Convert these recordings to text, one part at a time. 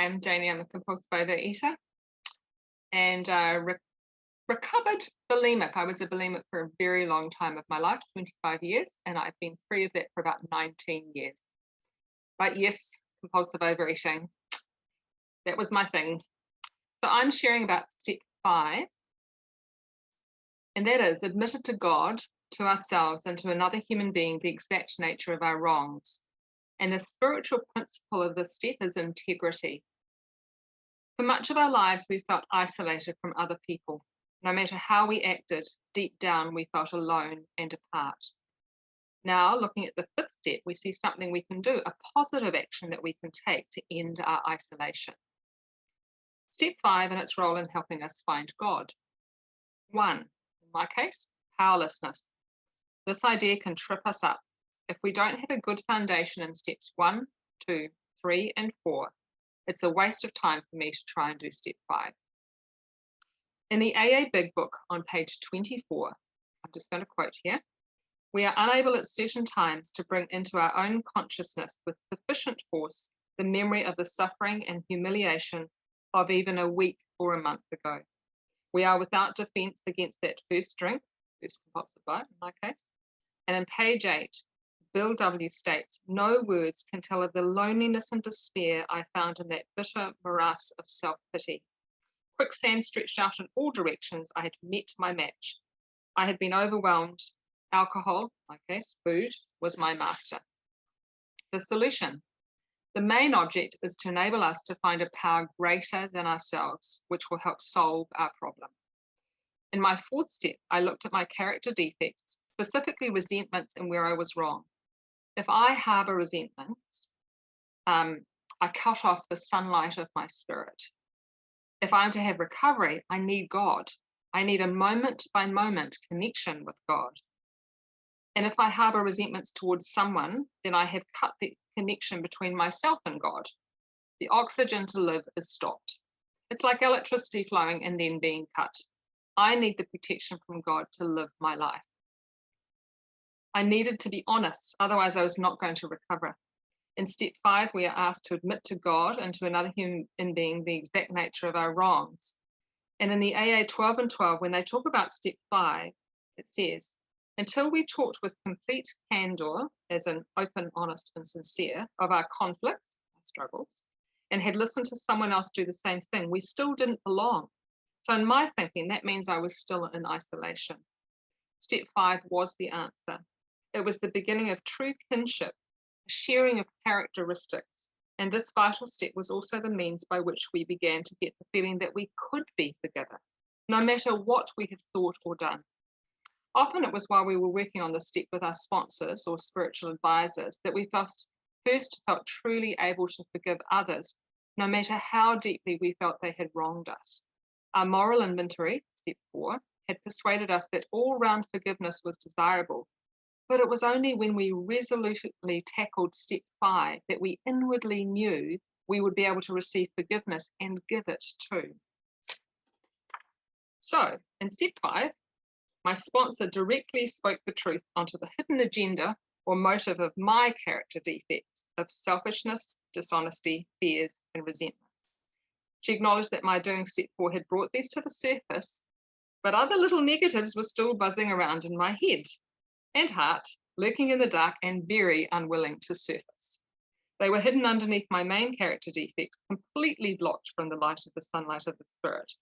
I'm Janie. I'm a compulsive overeater and recovered bulimic. I was a bulimic for a very long time of my life, 25 years, and I've been free of that for about 19 years. But yes, compulsive overeating, that was my thing. So I'm sharing about step 5, and that is admitted to God, to ourselves, and to another human being the exact nature of our wrongs. And the spiritual principle of this step is integrity. For much of our lives, we felt isolated from other people. No matter how we acted, deep down, we felt alone and apart. Now, looking at the 5th step, we see something we can do, a positive action that we can take to end our isolation. Step 5 and its role in helping us find God. 1, in my case, powerlessness. This idea can trip us up. If we don't have a good foundation in steps 1, 2, 3, and 4, it's a waste of time for me to try and do step 5. In the AA Big Book on page 24, I'm just going to quote here, we are unable at certain times to bring into our own consciousness with sufficient force the memory of the suffering and humiliation of even a week or a month ago. We are without defense against that first drink, first compulsive bite in my case. And in page 8, Bill W. states, no words can tell of the loneliness and despair I found in that bitter morass of self-pity. Quicksand stretched out in all directions. I had met my match. I had been overwhelmed. Alcohol, in my case, food, was my master. The solution. The main object is to enable us to find a power greater than ourselves, which will help solve our problem. In my 4th step, I looked at my character defects, specifically resentments and where I was wrong. If I harbor resentments, I cut off the sunlight of my spirit. If I'm to have recovery, I need God. I need a moment-by-moment connection with God. And if I harbor resentments towards someone, then I have cut the connection between myself and God. The oxygen to live is stopped. It's like electricity flowing and then being cut. I need the protection from God to live my life. I needed to be honest, otherwise I was not going to recover. In step 5, we are asked to admit to God and to another human being the exact nature of our wrongs. And in the AA 12 and 12, when they talk about step 5, it says, until we talked with complete candor, as in open, honest, and sincere, of our conflicts, our struggles, and had listened to someone else do the same thing, we still didn't belong. So in my thinking, that means I was still in isolation. Step 5 was the answer. It was the beginning of true kinship, a sharing of characteristics, and this vital step was also the means by which we began to get the feeling that we could be forgiven, no matter what we had thought or done. Often it was while we were working on this step with our sponsors or spiritual advisors that we first felt truly able to forgive others, no matter how deeply we felt they had wronged us. Our moral inventory, step 4, had persuaded us that all-round forgiveness was desirable, but it was only when we resolutely tackled step 5 that we inwardly knew we would be able to receive forgiveness and give it too. So, in step 5, my sponsor directly spoke the truth onto the hidden agenda or motive of my character defects of selfishness, dishonesty, fears, and resentments. She acknowledged that my doing step 4 had brought these to the surface, but other little negatives were still buzzing around in my head and heart, lurking in the dark and very unwilling to surface. They were hidden underneath my main character defects, completely blocked from the light of the sunlight of the spirit.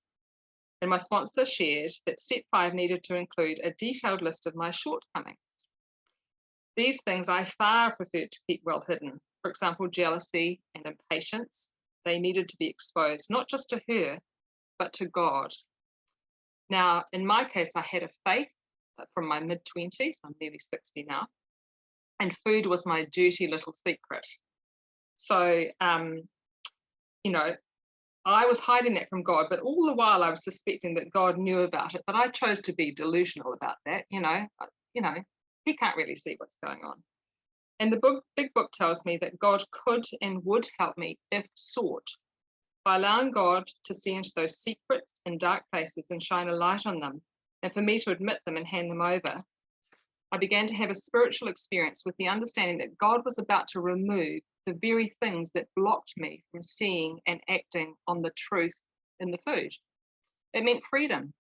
And my sponsor shared that step 5 needed to include a detailed list of my shortcomings. These things I far preferred to keep well hidden. For example, jealousy and impatience. They needed to be exposed, not just to her, but to God. Now, in my case, I had a faith from my mid-20s, I'm nearly 60 now, and food was my dirty little secret. So, I was hiding that from God, but all the while I was suspecting that God knew about it, but I chose to be delusional about that, he can't really see what's going on. And the big book tells me that God could and would help me if sought. By allowing God to see into those secrets and dark places and shine a light on them, and for me to admit them and hand them over, I began to have a spiritual experience with the understanding that God was about to remove the very things that blocked me from seeing and acting on the truth in the food. It meant freedom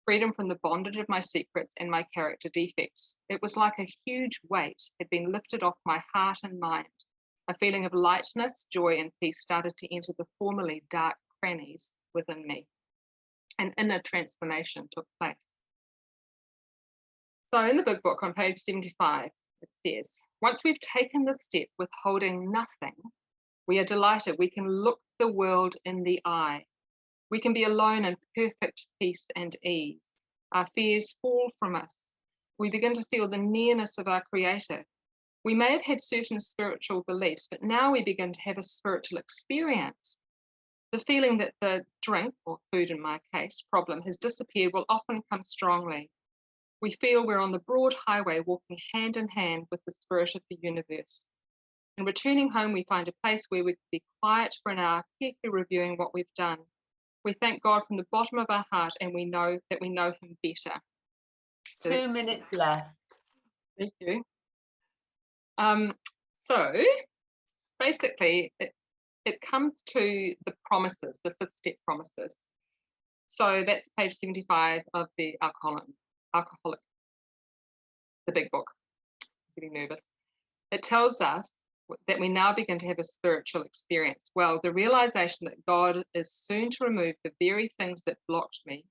from the bondage of my secrets and my character defects. It was like a huge weight had been lifted off my heart and mind. A feeling of lightness, joy, and peace started to enter the formerly dark crannies within me. An inner transformation took place. So in the big book on page 75, it says, once we've taken this step withholding nothing, we are delighted we can look the world in the eye. We can be alone in perfect peace and ease. Our fears fall from us. We begin to feel the nearness of our Creator. We may have had certain spiritual beliefs, but now we begin to have a spiritual experience. The feeling that the drink, or food in my case, problem has disappeared will often come strongly. We feel we're on the broad highway walking hand in hand with the spirit of the universe. And returning home, we find a place where we can be quiet for an hour, carefully reviewing what we've done. We thank God from the bottom of our heart, and we know that we know Him better. So 2 minutes left. Thank you. So basically, it comes to the promises, the 5th step promises. So that's page 75 of the alcoholic, the big book. I'm getting nervous. It tells us that we now begin to have a spiritual experience. Well, the realization that God is soon to remove the very things that blocked me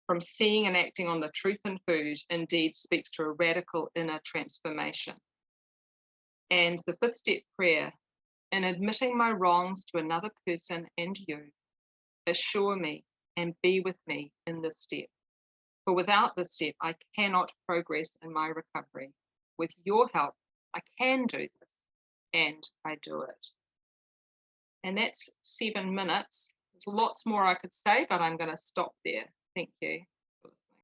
from seeing and acting on the truth in food indeed speaks to a radical inner transformation. And the 5th step prayer, in admitting my wrongs to another person and you, assure me and be with me in this step. For without this step, I cannot progress in my recovery. With your help, I can do this, and I do it. And that's 7 minutes. There's lots more I could say, but I'm going to stop there. Thank you.